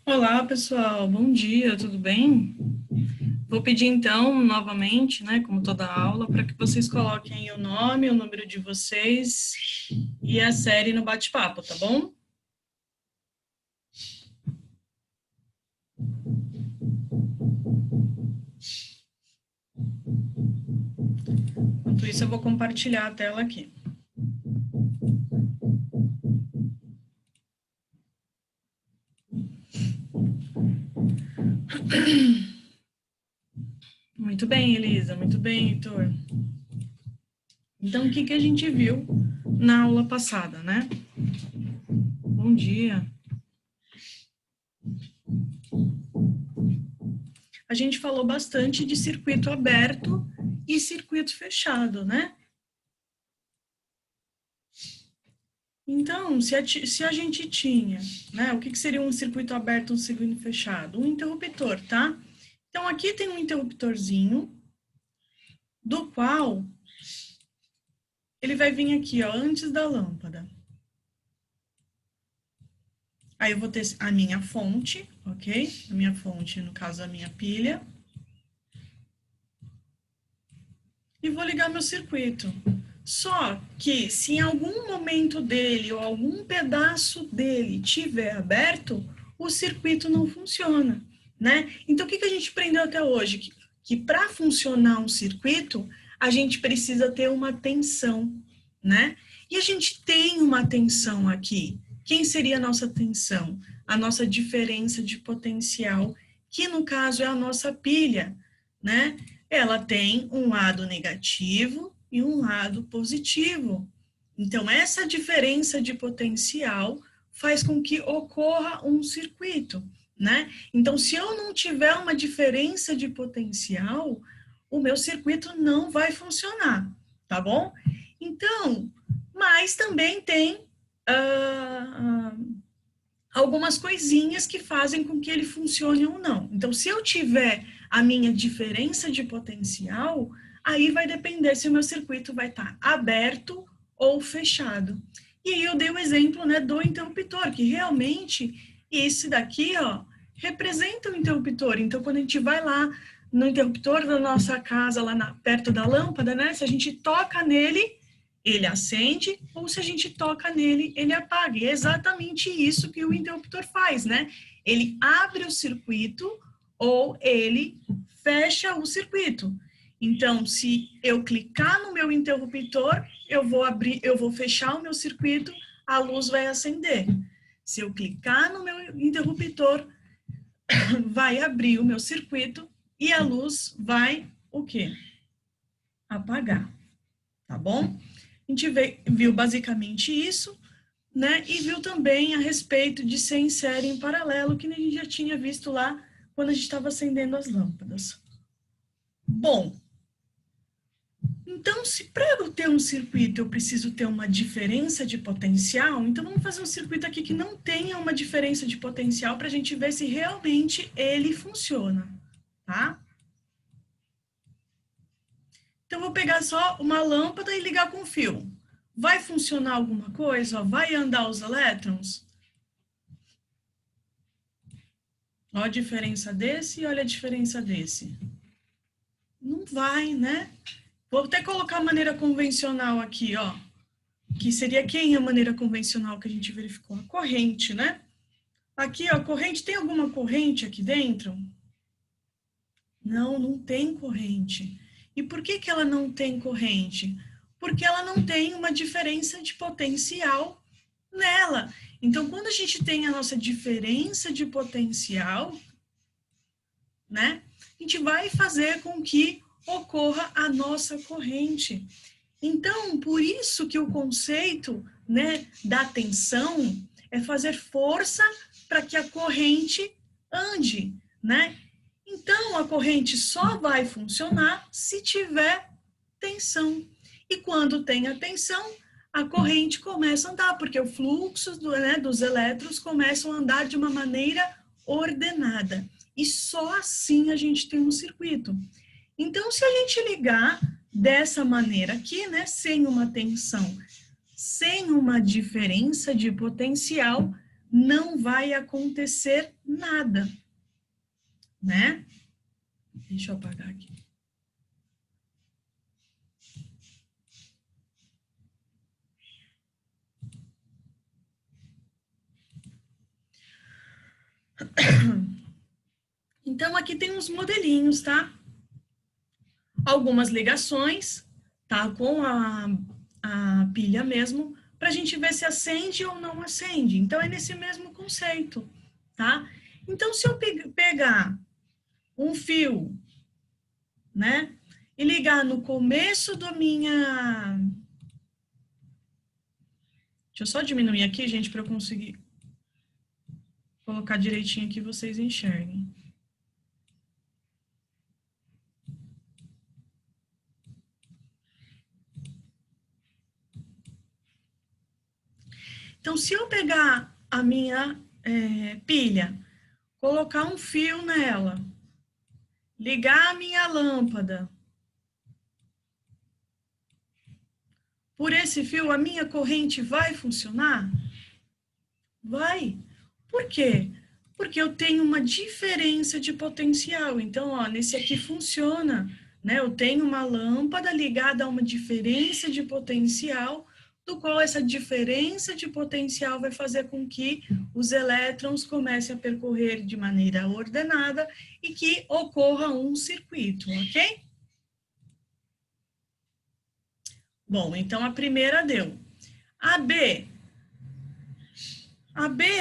Olá, pessoal. Bom dia, tudo bem? Vou pedir, então, novamente, né, como toda aula, para que vocês coloquem o nome, o número de vocês e a série no bate-papo, tá bom? Enquanto isso, eu vou compartilhar a tela aqui. Muito bem, Elisa. Muito bem, Heitor. Então, o que a gente viu na aula passada, né? Bom dia. A gente falou bastante de circuito aberto e circuito fechado, né? Então, se a gente tinha, né, o que seria um circuito aberto e um circuito fechado? Um interruptor, tá? Então, aqui tem um interruptorzinho, do qual ele vai vir aqui, ó, antes da lâmpada. Aí eu vou ter a minha fonte, ok? A minha fonte, no caso, a minha pilha. E vou ligar meu circuito. Só que se em algum momento dele ou algum pedaço dele tiver aberto, o circuito não funciona, né? Então, o que a gente aprendeu até hoje? Que para funcionar um circuito, a gente precisa ter uma tensão, né? E a gente tem uma tensão aqui. Quem seria a nossa tensão? A nossa diferença de potencial, que no caso é a nossa pilha, né? Ela tem um lado negativo e um lado positivo. Então, essa diferença de potencial faz com que ocorra um circuito, né? Então, se eu não tiver uma diferença de potencial, o meu circuito não vai funcionar, tá bom? Então, mas também tem algumas coisinhas que fazem com que ele funcione ou não. Então, se eu tiver a minha diferença de potencial, aí vai depender se o meu circuito vai estar aberto ou fechado. E aí eu dei o exemplo, né, do interruptor, que realmente esse daqui, ó, representa o interruptor. Então, quando a gente vai lá no interruptor da nossa casa, lá perto da lâmpada, né, se a gente toca nele, ele acende, ou se a gente toca nele, ele apaga. E é exatamente isso que o interruptor faz, né? Ele abre o circuito ou ele fecha o circuito. Então, se eu clicar no meu interruptor, eu vou fechar o meu circuito, a luz vai acender. Se eu clicar no meu interruptor, vai abrir o meu circuito e a luz vai o quê? Apagar. Tá bom? A gente viu basicamente isso, né? E viu também a respeito de ser em série em paralelo, que a gente já tinha visto lá quando a gente estava acendendo as lâmpadas. Bom, então, se para eu ter um circuito eu preciso ter uma diferença de potencial, então vamos fazer um circuito aqui que não tenha uma diferença de potencial para a gente ver se realmente ele funciona, tá? Então, vou pegar só uma lâmpada e ligar com fio. Vai funcionar alguma coisa? Vai andar os elétrons? Olha a diferença desse e olha a diferença desse. Não vai, né? Vou até colocar a maneira convencional aqui, ó. Que seria quem a maneira convencional que a gente verificou? A corrente, né? Aqui, ó, corrente, tem alguma corrente aqui dentro? Não, não tem corrente. E por que ela não tem corrente? Porque ela não tem uma diferença de potencial nela. Então, quando a gente tem a nossa diferença de potencial, né, a gente vai fazer com que ocorra a nossa corrente. Então, por isso que o conceito, né, da tensão é fazer força para que a corrente ande, né? Então, a corrente só vai funcionar se tiver tensão. E quando tem a tensão, a corrente começa a andar, porque o fluxo dos elétrons começam a andar de uma maneira ordenada. E só assim a gente tem um circuito. Então, se a gente ligar dessa maneira aqui, né, sem uma tensão, sem uma diferença de potencial, não vai acontecer nada, né? Deixa eu apagar aqui. Então, aqui tem uns modelinhos, tá? Algumas ligações, tá? Com a pilha mesmo, para a gente ver se acende ou não acende. Então, é nesse mesmo conceito, tá? Então, se eu pegar um fio, né? E ligar no começo do minha... Deixa eu só diminuir aqui, gente, para eu conseguir colocar direitinho aqui, vocês enxerguem. Então, se eu pegar a minha pilha, colocar um fio nela, ligar a minha lâmpada, por esse fio, a minha corrente vai funcionar? Vai. Por quê? Porque eu tenho uma diferença de potencial. Então, ó, nesse aqui funciona, né? Eu tenho uma lâmpada ligada a uma diferença de potencial, do qual essa diferença de potencial vai fazer com que os elétrons comecem a percorrer de maneira ordenada e que ocorra um circuito, ok? Bom, então a primeira deu. A B,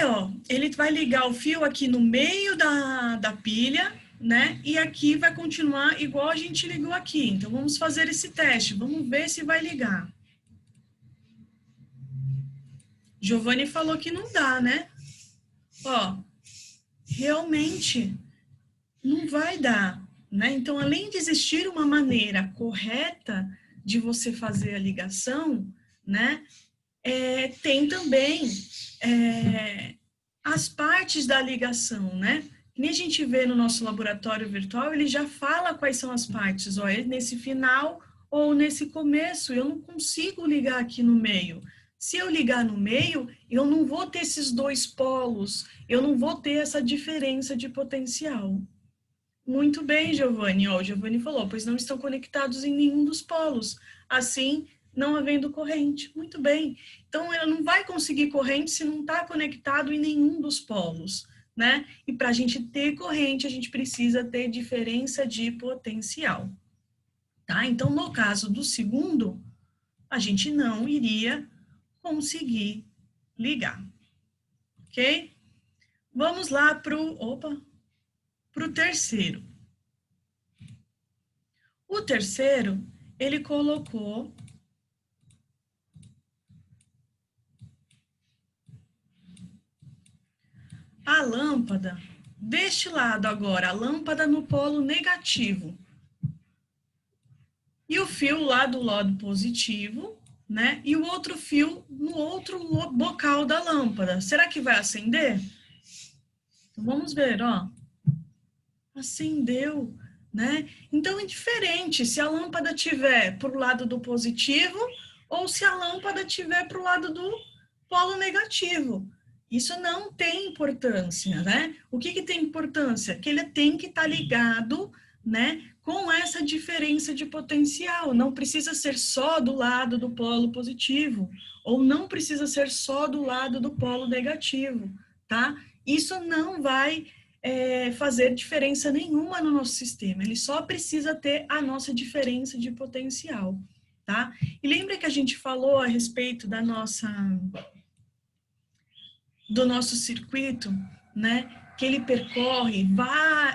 ó, ele vai ligar o fio aqui no meio da pilha, né? E aqui vai continuar igual a gente ligou aqui. Então, vamos fazer esse teste. Vamos ver se vai ligar. Giovanni falou que não dá, né? Ó, realmente não vai dar, né? Então, além de existir uma maneira correta de você fazer a ligação, né? Tem também as partes da ligação, né? Nem a gente vê no nosso laboratório virtual, ele já fala quais são as partes, ó, é nesse final ou nesse começo, eu não consigo ligar aqui no meio. Se eu ligar no meio, eu não vou ter esses dois polos, eu não vou ter essa diferença de potencial. Muito bem, Giovanni. Ó, o Giovanni falou, pois não estão conectados em nenhum dos polos. Assim, não havendo corrente. Muito bem. Então, eu não vai conseguir corrente se não está conectado em nenhum dos polos, né? E para a gente ter corrente, a gente precisa ter diferença de potencial, tá? Então, no caso do segundo, a gente não iria conseguir ligar, ok? Vamos lá para o terceiro. O terceiro, ele colocou a lâmpada deste lado agora, a lâmpada no polo negativo. E o fio lá do lado positivo, né? E o outro fio no outro bocal da lâmpada. Será que vai acender? Então, vamos ver, ó. Acendeu, né? Então, é diferente se a lâmpada tiver para o lado do positivo ou se a lâmpada tiver para o lado do polo negativo. Isso não tem importância, né? O que tem importância? Que ele tem que estar ligado, né, com essa diferença de potencial. Não precisa ser só do lado do polo positivo, ou não precisa ser só do lado do polo negativo, tá? Isso não vai fazer diferença nenhuma no nosso sistema. Ele só precisa ter a nossa diferença de potencial, tá? E lembra que a gente falou a respeito do nosso circuito, né? Que ele percorre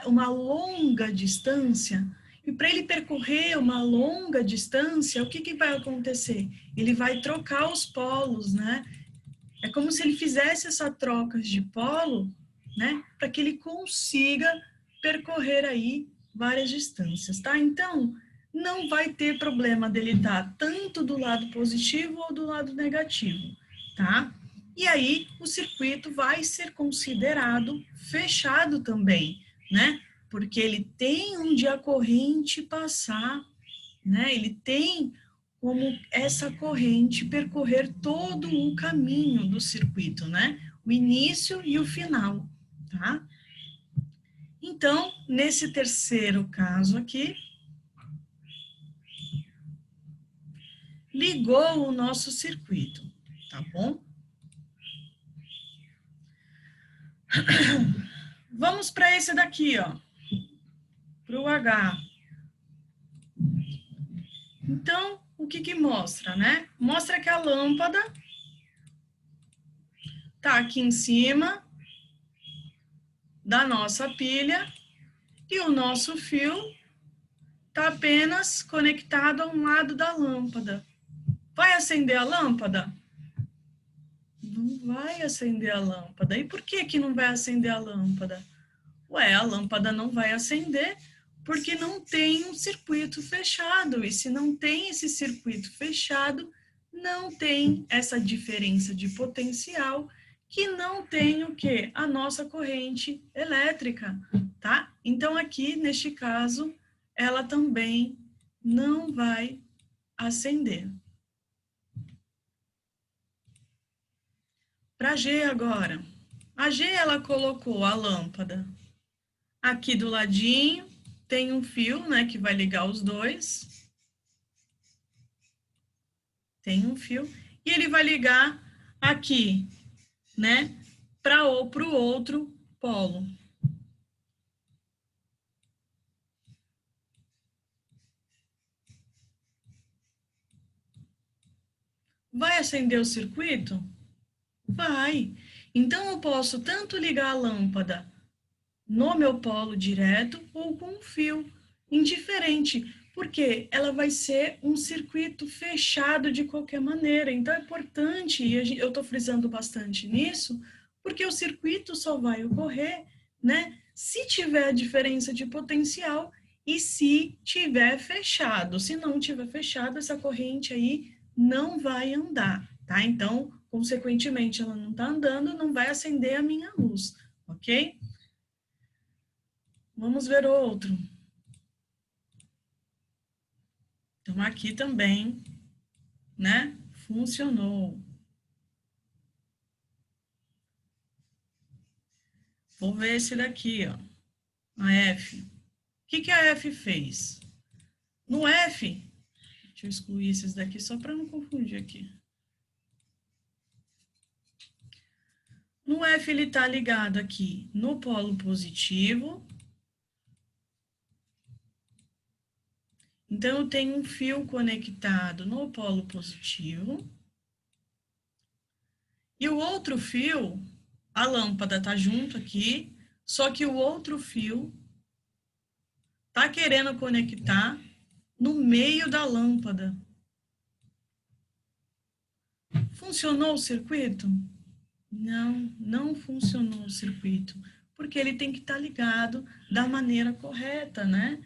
uma longa distância. E para ele percorrer uma longa distância, o que vai acontecer? Ele vai trocar os polos, né? É como se ele fizesse essa troca de polo, né? Para que ele consiga percorrer aí várias distâncias, tá? Então, não vai ter problema dele estar tanto do lado positivo ou do lado negativo, tá? E aí, o circuito vai ser considerado fechado também, né? Porque ele tem onde a corrente passar, né? Ele tem como essa corrente percorrer todo o caminho do circuito, né? O início e o final, tá? Então, nesse terceiro caso aqui, ligou o nosso circuito, tá bom? Vamos para esse daqui, ó, para o H. Então, o que que mostra, né? Mostra que a lâmpada tá aqui em cima da nossa pilha e o nosso fio tá apenas conectado a um lado da lâmpada. Vai acender a lâmpada? Não vai acender a lâmpada. E por que que não vai acender a lâmpada? Ué, a lâmpada não vai acender porque não tem um circuito fechado. E se não tem esse circuito fechado, não tem essa diferença de potencial, que não tem o quê? A nossa corrente elétrica, tá? Então, aqui, neste caso, ela também não vai acender. Para G agora. A G, ela colocou a lâmpada aqui do ladinho, tem um fio, né, que vai ligar os dois. Tem um fio. E ele vai ligar aqui, né, para o outro polo. Vai acender o circuito? Vai. Então, eu posso tanto ligar a lâmpada no meu polo direto ou com um fio, indiferente, porque ela vai ser um circuito fechado de qualquer maneira. Então, é importante, e eu estou frisando bastante nisso, porque o circuito só vai ocorrer, né, se tiver a diferença de potencial e se tiver fechado. Se não tiver fechado, essa corrente aí não vai andar, tá? Então, consequentemente, ela não está andando, não vai acender a minha luz, ok? Vamos ver outro. Então, aqui também, né, funcionou. Vou ver esse daqui, ó, a F. O que que a F fez? No F, deixa eu excluir esses daqui só para não confundir aqui. No F, ele está ligado aqui no polo positivo. Então, eu tenho um fio conectado no polo positivo. E o outro fio, a lâmpada está junto aqui, só que o outro fio está querendo conectar no meio da lâmpada. Funcionou o circuito? Não, não funcionou o circuito, porque ele tem que estar ligado da maneira correta, né?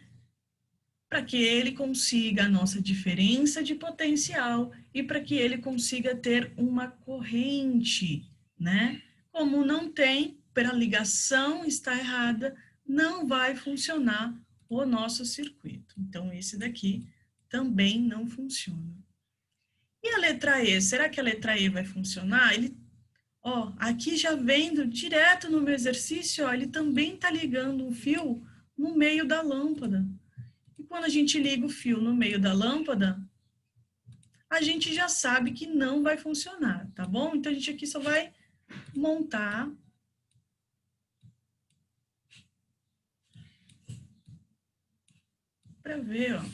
Para que ele consiga a nossa diferença de potencial e para que ele consiga ter uma corrente, né? Como não tem, pela ligação está errada, não vai funcionar o nosso circuito. Então, esse daqui também não funciona. E a letra E? Será que a letra E vai funcionar? Ele, ó, aqui já vendo direto no meu exercício, ó, ele também está ligando um fio no meio da lâmpada. E quando a gente liga o fio no meio da lâmpada, a gente já sabe que não vai funcionar, tá bom? Então, a gente aqui só vai montar. Para ver, ó.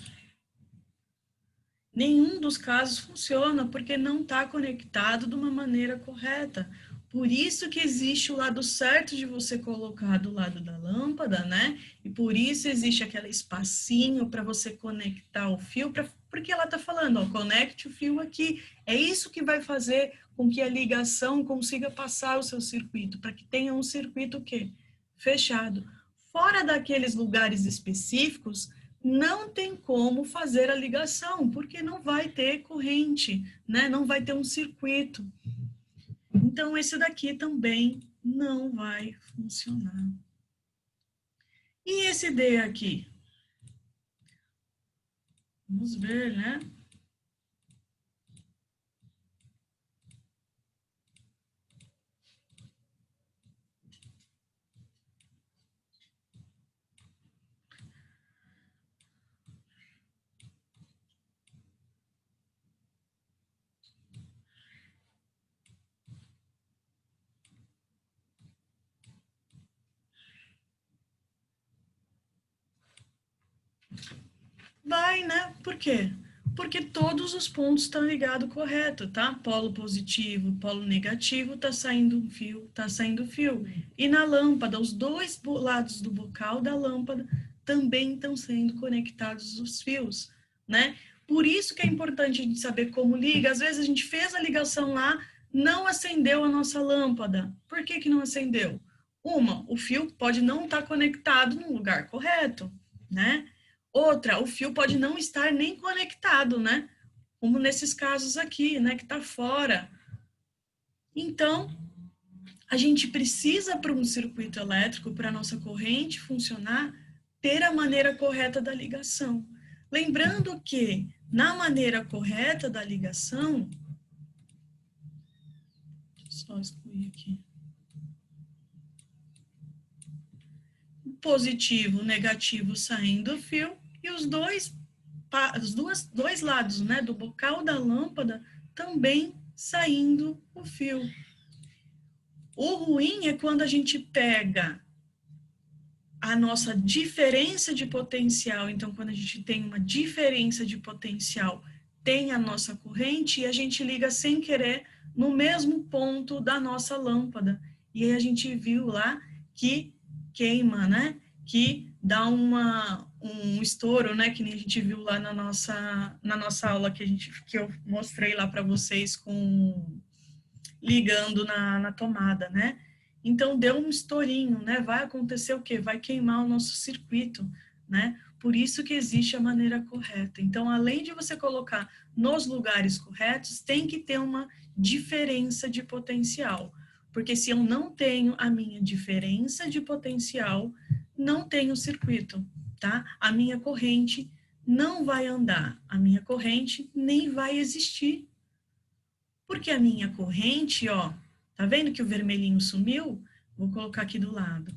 Nenhum dos casos funciona porque não está conectado de uma maneira correta. Por isso que existe o lado certo de você colocar do lado da lâmpada, né? E por isso existe aquele espacinho para você conectar o fio, porque ela está falando, ó, conecte o fio aqui. É isso que vai fazer com que a ligação consiga passar o seu circuito, para que tenha um circuito o quê? Fechado. Fora daqueles lugares específicos, não tem como fazer a ligação, porque não vai ter corrente, né? Não vai ter um circuito. Então, esse daqui também não vai funcionar. E esse D aqui? Vamos ver, né? Vai, né? Por quê? Porque todos os pontos estão ligados correto, tá? Polo positivo, polo negativo, tá saindo um fio, tá saindo fio. E na lâmpada, os dois lados do bocal da lâmpada também estão sendo conectados os fios, né? Por isso que é importante a gente saber como liga. Às vezes a gente fez a ligação lá, não acendeu a nossa lâmpada. Por que que não acendeu? O fio pode não estar conectado no lugar correto, né? Outra, o fio pode não estar nem conectado, né? Como nesses casos aqui, né? Que tá fora. Então, a gente precisa, para um circuito elétrico, para a nossa corrente funcionar, ter a maneira correta da ligação. Lembrando que, na maneira correta da ligação, só excluir aqui. Positivo, negativo saindo do fio, e os dois lados, né, do bocal da lâmpada também saindo o fio. O ruim é quando a gente pega a nossa diferença de potencial. Então, quando a gente tem uma diferença de potencial, tem a nossa corrente e a gente liga sem querer no mesmo ponto da nossa lâmpada. E aí a gente viu lá que queima, né? Que dá um estouro, né? Que nem a gente viu lá na nossa aula que eu mostrei lá para vocês ligando na tomada, né? Então, deu um estourinho, né? Vai acontecer o quê? Vai queimar o nosso circuito, né? Por isso que existe a maneira correta. Então, além de você colocar nos lugares corretos, tem que ter uma diferença de potencial. Porque se eu não tenho a minha diferença de potencial, não tenho circuito, tá? A minha corrente não vai andar, a minha corrente nem vai existir. Porque a minha corrente, ó, tá vendo que o vermelhinho sumiu? Vou colocar aqui do lado.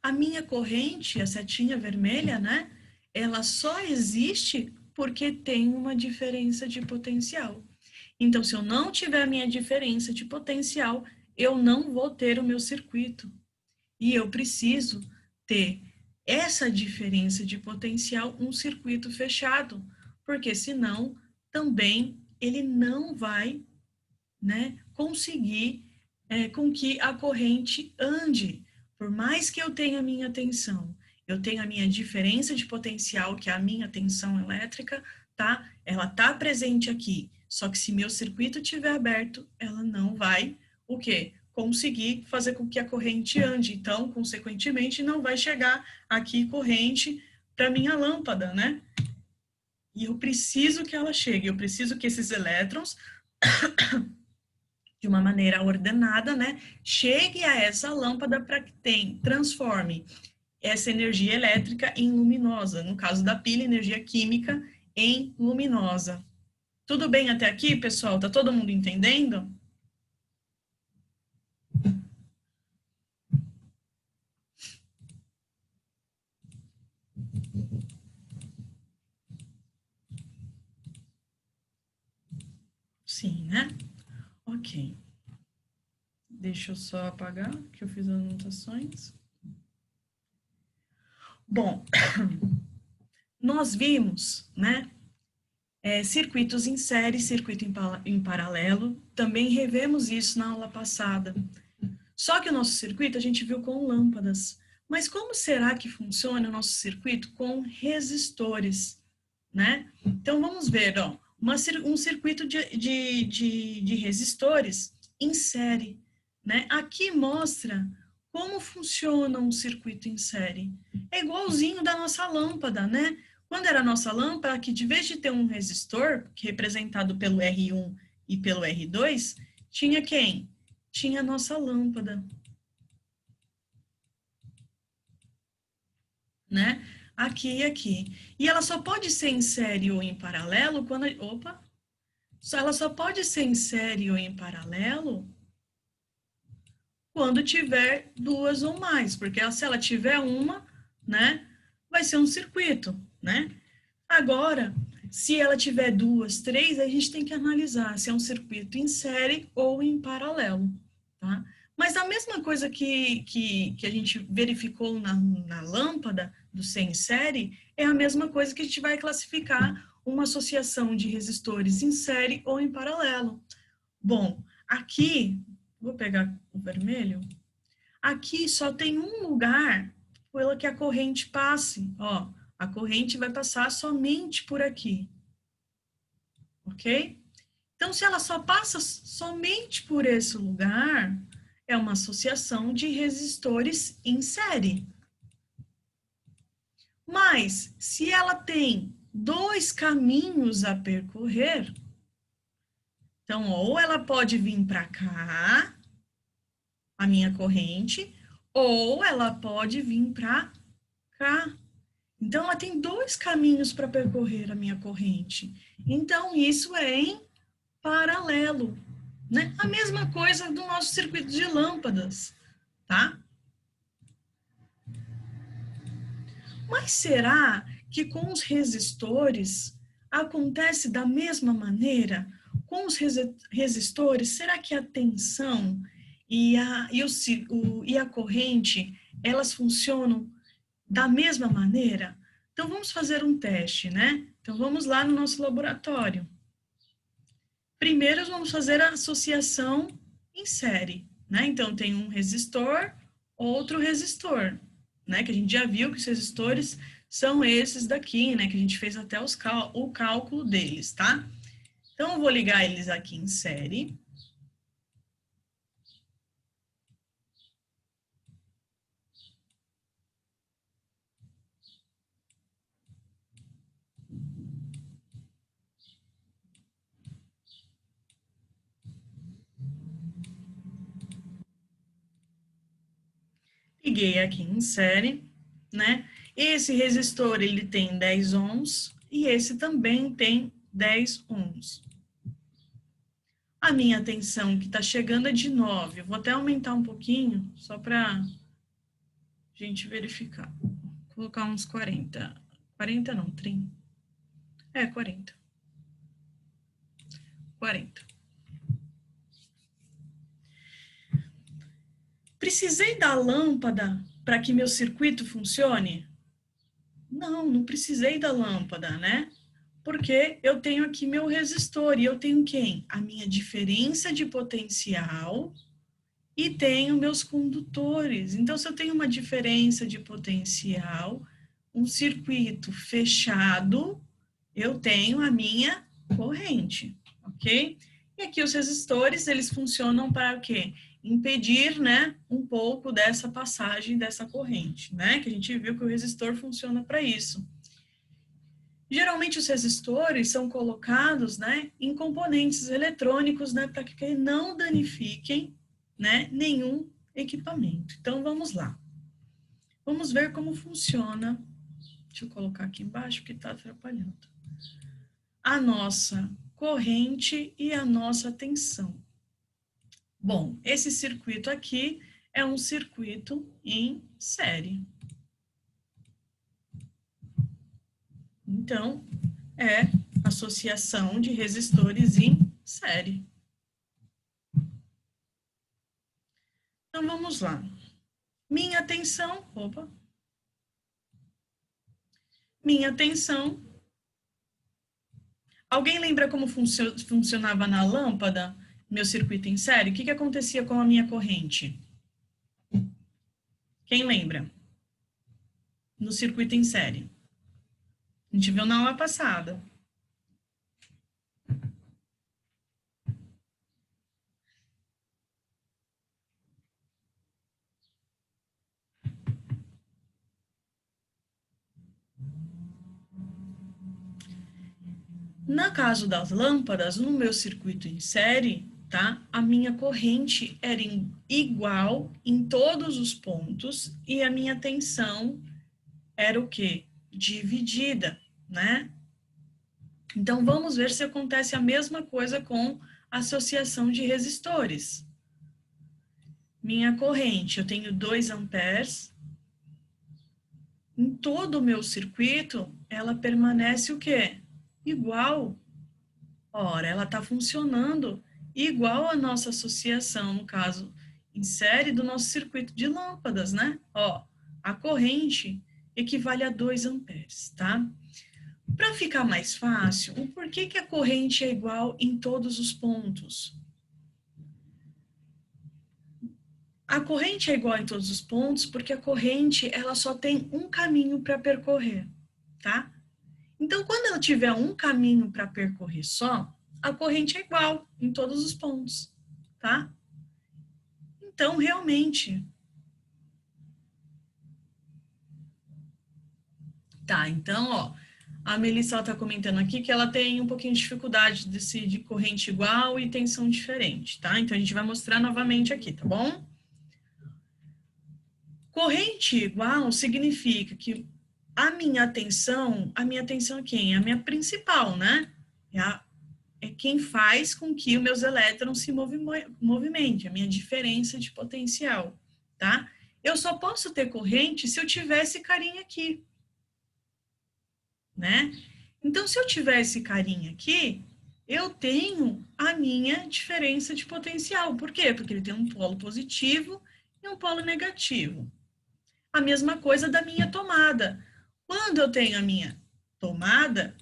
A minha corrente, a setinha vermelha, né? Ela só existe porque tem uma diferença de potencial. Então, se eu não tiver a minha diferença de potencial, eu não vou ter o meu circuito. E eu preciso ter essa diferença de potencial, um circuito fechado, porque senão também ele não vai, né, conseguir com que a corrente ande. Por mais que eu tenha a minha tensão, eu tenho a minha diferença de potencial, que é a minha tensão elétrica, tá? Ela tá presente aqui. Só que se meu circuito estiver aberto, ela não vai, o quê? Conseguir fazer com que a corrente ande. Então, consequentemente, não vai chegar aqui corrente para minha lâmpada, né? E eu preciso que ela chegue, eu preciso que esses elétrons de uma maneira ordenada, né, chegue a essa lâmpada para que transforme essa energia elétrica em luminosa. No caso da pilha, energia química em luminosa. Tudo bem até aqui, pessoal? Tá todo mundo entendendo? Sim, né? Ok. Deixa eu só apagar, que eu fiz as anotações. Bom, nós vimos, né, circuitos em série, circuito em paralelo. Também revemos isso na aula passada. Só que o nosso circuito a gente viu com lâmpadas. Mas como será que funciona o nosso circuito com resistores, né? Então, vamos ver, ó, um circuito de resistores em série, né? Aqui mostra como funciona um circuito em série. É igualzinho da nossa lâmpada, né? Quando era a nossa lâmpada, que de vez de ter um resistor, que é representado pelo R1 e pelo R2, tinha quem? Tinha a nossa lâmpada, né? Aqui e aqui. E ela só pode ser em série ou em paralelo quando... Opa! Ela só pode ser em série ou em paralelo quando tiver duas ou mais, porque se ela tiver uma, né, vai ser um circuito, né? Agora, se ela tiver duas, três, a gente tem que analisar se é um circuito em série ou em paralelo, tá? Mas a mesma coisa que a gente verificou na lâmpada do C em série, é a mesma coisa que a gente vai classificar uma associação de resistores em série ou em paralelo. Bom, aqui, vou pegar o vermelho, aqui só tem um lugar pelo que a corrente passe, ó, a corrente vai passar somente por aqui, ok? Então, se ela só passa somente por esse lugar, é uma associação de resistores em série. Mas, se ela tem dois caminhos a percorrer, então, ou ela pode vir para cá, a minha corrente, ou ela pode vir para cá. Então, ela tem dois caminhos para percorrer a minha corrente. Então, isso é em paralelo, né? A mesma coisa do nosso circuito de lâmpadas, tá? Mas será que com os resistores acontece da mesma maneira? Com os resistores, será que a tensão e a corrente, elas funcionam da mesma maneira? Então, vamos fazer um teste, né? Então, vamos lá no nosso laboratório. Primeiro, vamos fazer a associação em série, né? Então, tem um resistor, outro resistor, né? Que a gente já viu que os resistores são esses daqui, né? Que a gente fez até o cálculo deles, tá? Então, eu vou ligar eles aqui em série. Liguei aqui em série, né? Esse resistor, ele tem 10 ohms e esse também tem 10 ohms. A minha tensão que está chegando é de 9. Eu vou até aumentar um pouquinho, só para gente verificar. Vou colocar uns 40. 40 não, 30. 40. 40. Precisei da lâmpada para que meu circuito funcione? Não, não precisei da lâmpada, né? Porque eu tenho aqui meu resistor e eu tenho quem? A minha diferença de potencial e tenho meus condutores. Então, se eu tenho uma diferença de potencial, um circuito fechado, eu tenho a minha corrente, ok? E aqui os resistores, eles funcionam para o quê? Impedir, né, um pouco dessa passagem dessa corrente, né? Que a gente viu que o resistor funciona para isso. Geralmente os resistores são colocados, né, em componentes eletrônicos, né, para que não danifiquem, né, nenhum equipamento. Então vamos lá. Vamos ver como funciona. Deixa eu colocar aqui embaixo que está atrapalhando. A nossa corrente e a nossa tensão. Bom, esse circuito aqui é um circuito em série. Então, é associação de resistores em série. Então, vamos lá. Minha tensão, opa. Minha tensão. Alguém lembra como funcionava na lâmpada, meu circuito em série? O que acontecia com a minha corrente? Quem lembra? No circuito em série. A gente viu na aula passada. No caso das lâmpadas, no meu circuito em série, tá? A minha corrente era igual em todos os pontos e a minha tensão era o quê? Dividida, né? Então, vamos ver se acontece a mesma coisa com associação de resistores. Minha corrente, eu tenho 2 amperes. Em todo o meu circuito, ela permanece o quê? Igual. Ora, ela está funcionando igual a nossa associação, no caso, em série do nosso circuito de lâmpadas, né? Ó, a corrente equivale a 2 amperes, tá? Para ficar mais fácil, o porquê que a corrente é igual em todos os pontos? A corrente é igual em todos os pontos porque a corrente ela só tem um caminho para percorrer, tá? Então, quando ela tiver um caminho para percorrer só, a corrente é igual em todos os pontos, tá? Então, realmente. Tá, então, ó, a Melissa está comentando aqui que ela tem um pouquinho de dificuldade de corrente igual e tensão diferente, tá? Então, a gente vai mostrar novamente aqui, tá bom? Corrente igual significa que a minha tensão é quem? A minha principal, né? É quem faz com que os meus elétrons se movimentem, a minha diferença de potencial, tá? Eu só posso ter corrente se eu tivesse carinha aqui, né? Então, se eu tivesse carinha aqui, eu tenho a minha diferença de potencial. Por quê? Porque ele tem um polo positivo e um polo negativo. A mesma coisa da minha tomada. Quando eu tenho a minha tomada,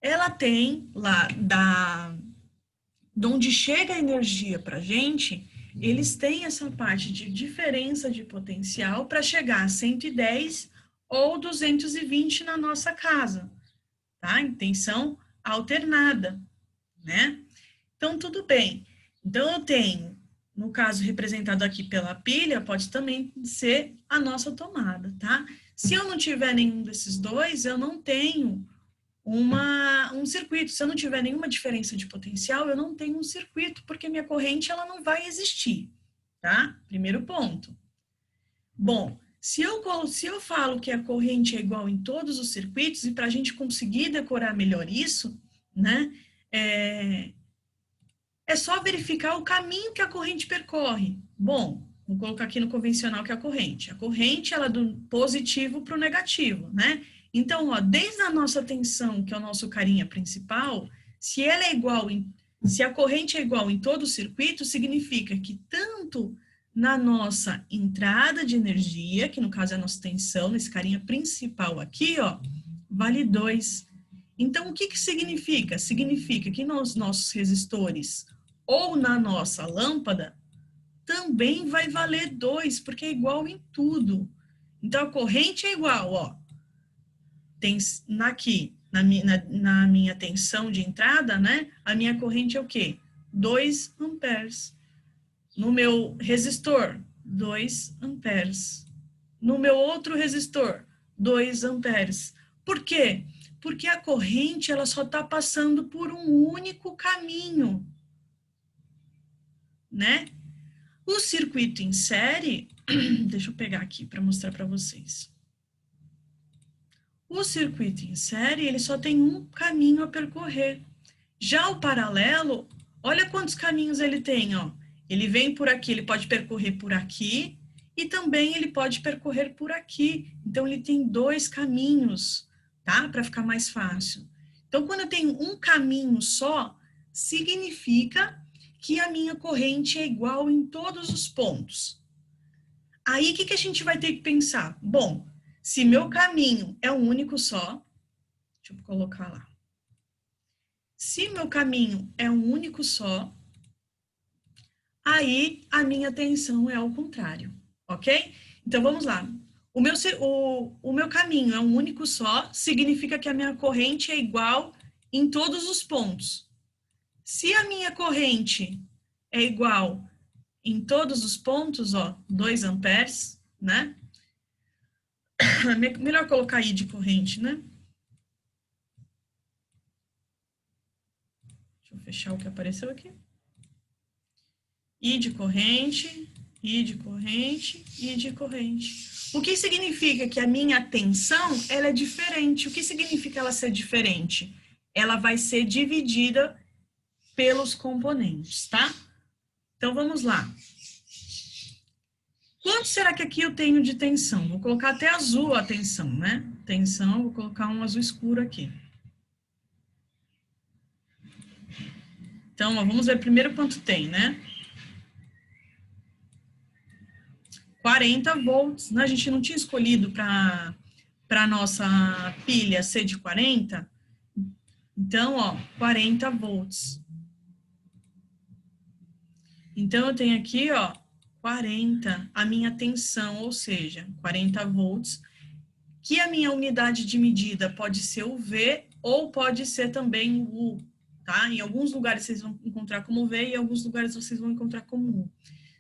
ela tem lá de onde chega a energia para a gente, eles têm essa parte de diferença de potencial para chegar a 110 ou 220 na nossa casa, tá? Em tensão alternada, né? Então, tudo bem. Então, eu tenho, no caso representado aqui pela pilha, pode também ser a nossa tomada, tá? Se eu não tiver nenhum desses dois, eu não tenho um circuito. Se eu não tiver nenhuma diferença de potencial, eu não tenho um circuito, porque minha corrente ela não vai existir, tá? Primeiro ponto. Bom, se eu falo que a corrente é igual em todos os circuitos, e para a gente conseguir decorar melhor isso, né, é só verificar o caminho que a corrente percorre. Bom, vou colocar aqui no convencional que é a corrente. A corrente, ela é do positivo para o negativo, né? Então, ó, desde a nossa tensão, que é o nosso carinha principal, se ela é igual se a corrente é igual em todo o circuito, significa que tanto na nossa entrada de energia, que no caso é a nossa tensão, nesse carinha principal aqui, ó, vale 2. Então, o que que significa? Significa que nos nossos resistores ou na nossa lâmpada, também vai valer 2, porque é igual em tudo. Então, a corrente é igual, ó. Tem aqui, na minha tensão de entrada, né? A minha corrente é o quê? 2 amperes. No meu resistor, 2 amperes. No meu outro resistor, 2 amperes. Por quê? Porque a corrente, ela só está passando por um único caminho, né? O circuito em série, deixa eu pegar aqui para mostrar para vocês. O circuito em série, ele só tem um caminho a percorrer. Já o paralelo, olha quantos caminhos ele tem, ó. Ele vem por aqui, ele pode percorrer por aqui e também ele pode percorrer por aqui. Então, ele tem 2 caminhos, tá? Para ficar mais fácil. Então, quando eu tenho um caminho só, significa que a minha corrente é igual em todos os pontos. Aí, o que a gente vai ter que pensar? Bom, se meu caminho é um único só, deixa eu colocar lá. Se meu caminho é um único só, aí a minha tensão é ao contrário, ok? Então, vamos lá. O meu caminho é um único só, significa que a minha corrente é igual em todos os pontos. Se a minha corrente é igual em todos os pontos, ó, 2 amperes, né? Melhor colocar I de corrente, né? Deixa eu fechar o que apareceu aqui. I de corrente, I de corrente, I de corrente. O que significa que a minha tensão, ela é diferente. O que significa ela ser diferente? Ela vai ser dividida pelos componentes, tá? Então, vamos lá. Quanto será que aqui eu tenho de tensão? Vou colocar até azul a tensão, né? Tensão, vou colocar um azul escuro aqui. Então, ó, vamos ver primeiro quanto tem, né? 40 volts. A gente não tinha escolhido para a nossa pilha ser de 40. Então, ó, 40 volts. Então, eu tenho aqui, ó, 40, a minha tensão, ou seja, 40 volts, que a minha unidade de medida pode ser o V ou pode ser também o U, tá? Em alguns lugares vocês vão encontrar como V e em alguns lugares vocês vão encontrar como U.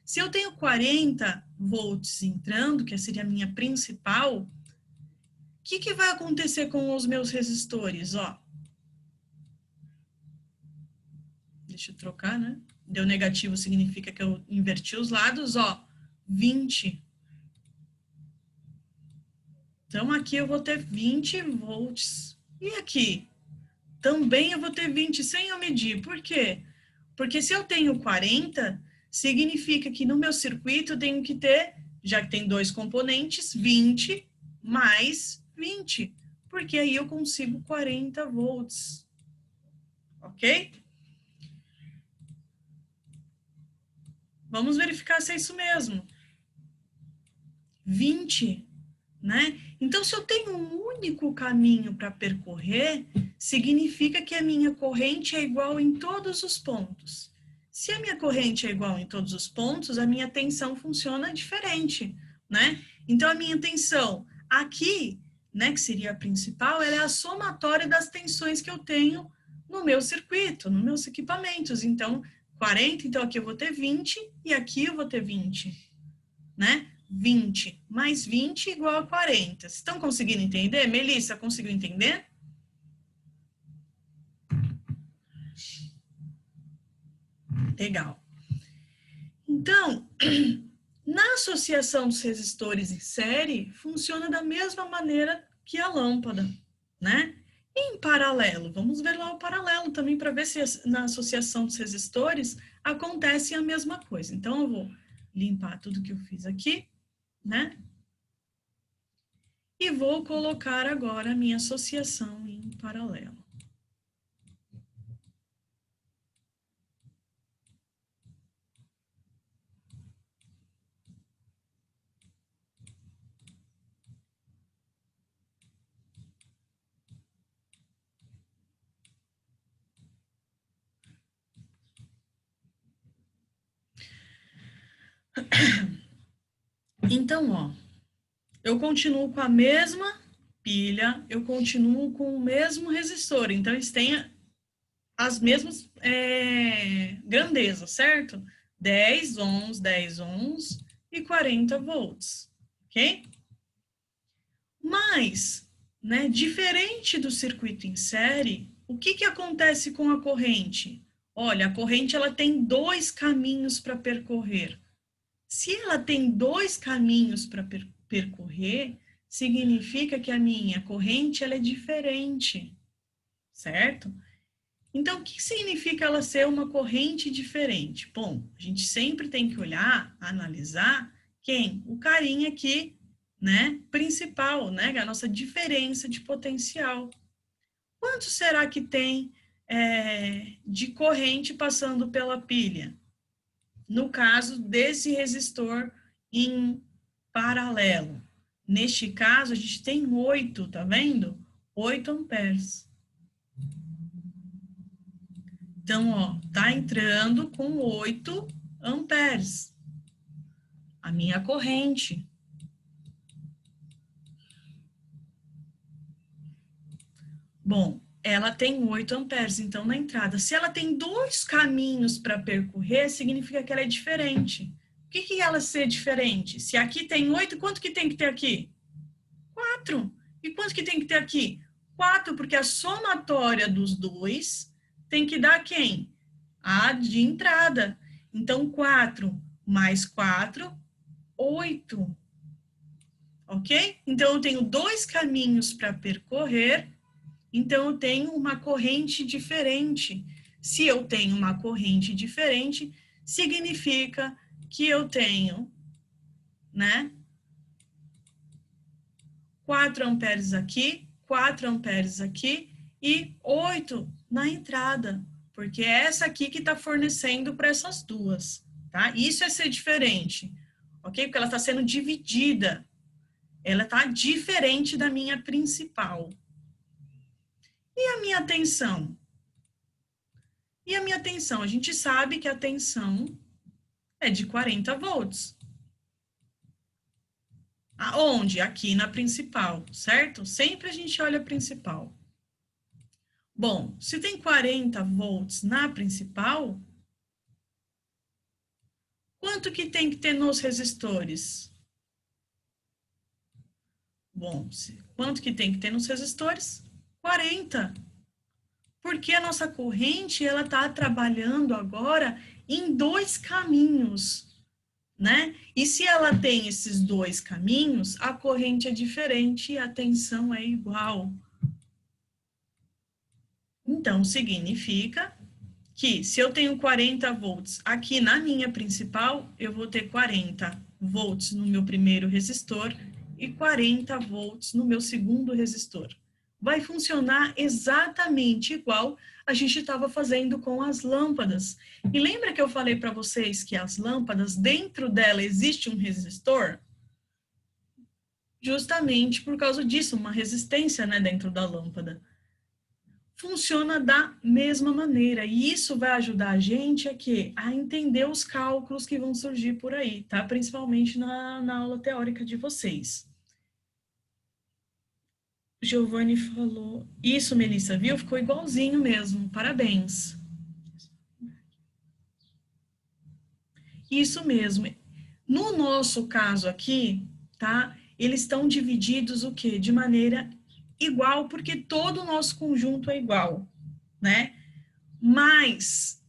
Se eu tenho 40 volts entrando, que seria a minha principal, o que vai acontecer com os meus resistores, ó? Deixa eu trocar, né? Deu negativo significa que eu inverti os lados, ó, 20. Então, aqui eu vou ter 20 volts. E aqui? Também eu vou ter 20 sem eu medir. Por quê? Porque se eu tenho 40, significa que no meu circuito eu tenho que ter, já que tem dois componentes, 20 mais 20. Porque aí eu consigo 40 volts. Ok? Vamos verificar se é isso mesmo. 20, né? Então, se eu tenho um único caminho para percorrer, significa que a minha corrente é igual em todos os pontos. Se a minha corrente é igual em todos os pontos, a minha tensão funciona diferente, né? Então, a minha tensão aqui, né, que seria a principal, ela é a somatória das tensões que eu tenho no meu circuito, nos meus equipamentos. Então, 40, então aqui eu vou ter 20 e aqui eu vou ter 20, né? 20 mais 20 igual a 40. Vocês estão conseguindo entender? Melissa, conseguiu entender? Legal. Então, na associação dos resistores em série, funciona da mesma maneira que a lâmpada, né? Em paralelo, vamos ver lá o paralelo também para ver se na associação dos resistores acontece a mesma coisa. Então, eu vou limpar tudo que eu fiz aqui, né? E vou colocar agora a minha associação em paralelo. Então, ó, eu continuo com a mesma pilha, eu continuo com o mesmo resistor. Então, eles têm as mesmas grandezas, certo? 10 ohms, 10 ohms e 40 volts, ok? Mas, né, diferente do circuito em série, o que acontece com a corrente? Olha, a corrente ela tem dois caminhos para percorrer. Se ela tem dois caminhos para percorrer, significa que a minha corrente ela é diferente, certo? Então, o que significa ela ser uma corrente diferente? Bom, a gente sempre tem que olhar, analisar quem? O carinha aqui, né, principal, né, a nossa diferença de potencial. Quanto será que tem de corrente passando pela pilha? No caso desse resistor em paralelo. Neste caso, a gente tem 8, tá vendo? 8 amperes. Então, ó, tá entrando com 8 amperes. A minha corrente. Bom, ela tem 8 amperes, então, na entrada. Se ela tem dois caminhos para percorrer, significa que ela é diferente. O que ela ser diferente? Se aqui tem 8, quanto que tem que ter aqui? 4. E quanto que tem que ter aqui? 4, porque a somatória dos dois tem que dar quem? A de entrada. Então, 4 mais 4, 8. Ok? Então, eu tenho 2 caminhos para percorrer. Então, eu tenho uma corrente diferente. Se eu tenho uma corrente diferente, significa que eu tenho, né, 4 amperes aqui, 4 amperes aqui e 8 na entrada, porque é essa aqui que está fornecendo para essas duas, tá? Isso é ser diferente, ok? Porque ela está sendo dividida, ela está diferente da minha principal. E a minha tensão? E a minha tensão? A gente sabe que a tensão é de 40 volts. Aonde? Aqui na principal, certo? Sempre a gente olha a principal. Bom, se tem 40 volts na principal, quanto que tem que ter nos resistores? Bom, quanto que tem que ter nos resistores? 40. Porque a nossa corrente, ela está trabalhando agora em 2 caminhos, né? E se ela tem esses 2 caminhos, a corrente é diferente e a tensão é igual. Então, significa que se eu tenho 40 volts aqui na minha principal, eu vou ter 40 volts no meu primeiro resistor e 40 volts no meu segundo resistor. Vai funcionar exatamente igual a gente estava fazendo com as lâmpadas. E lembra que eu falei para vocês que as lâmpadas, dentro dela existe um resistor? Justamente por causa disso, uma resistência, né, dentro da lâmpada. Funciona da mesma maneira, e isso vai ajudar a gente a entender os cálculos que vão surgir por aí, tá? Principalmente na aula teórica de vocês. Giovanni falou, isso, Melissa, viu? Ficou igualzinho mesmo, parabéns. Isso mesmo. No nosso caso aqui, tá? Eles estão divididos o quê? De maneira igual, porque todo o nosso conjunto é igual, né? Mas,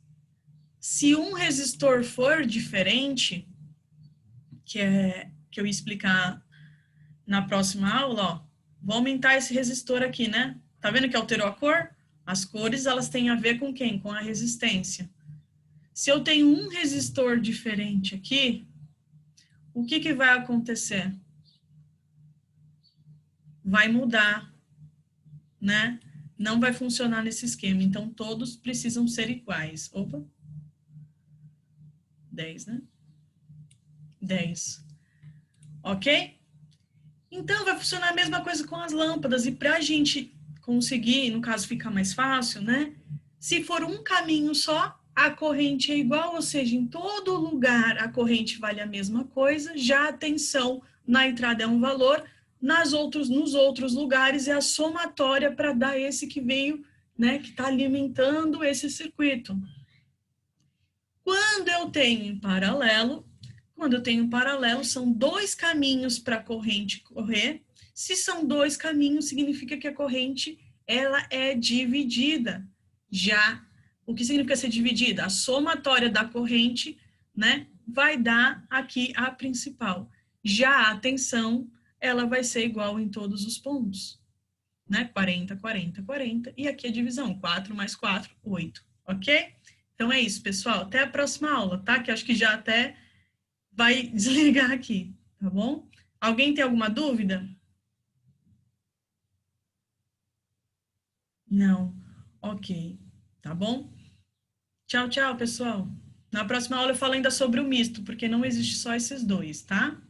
se um resistor for diferente, que eu ia explicar na próxima aula, ó, vou aumentar esse resistor aqui, né? Tá vendo que alterou a cor? As cores, elas têm a ver com quem? Com a resistência. Se eu tenho um resistor diferente aqui, o que que vai acontecer? Vai mudar, né? Não vai funcionar nesse esquema. Então, todos precisam ser iguais. Opa. 10, né? 10. Ok? Então, vai funcionar a mesma coisa com as lâmpadas. E para a gente conseguir, no caso, ficar mais fácil, né? Se for um caminho só, a corrente é igual, ou seja, em todo lugar a corrente vale a mesma coisa, já a tensão na entrada é um valor, nos outros lugares é a somatória para dar esse que veio, né, que está alimentando esse circuito. Quando eu tenho em paralelo, são 2 caminhos para a corrente correr. Se são 2 caminhos, significa que a corrente ela é dividida. Já o que significa ser dividida? A somatória da corrente, né, vai dar aqui a principal. Já a tensão, ela vai ser igual em todos os pontos, né? 40, 40, 40. E aqui a divisão, 4 mais 4, 8, ok? Então é isso, pessoal. Até a próxima aula, tá? Que acho que já até vai desligar aqui, tá bom? Alguém tem alguma dúvida? Não. Ok. Tá bom? Tchau, tchau, pessoal. Na próxima aula eu falo ainda sobre o misto, porque não existe só esses 2, tá?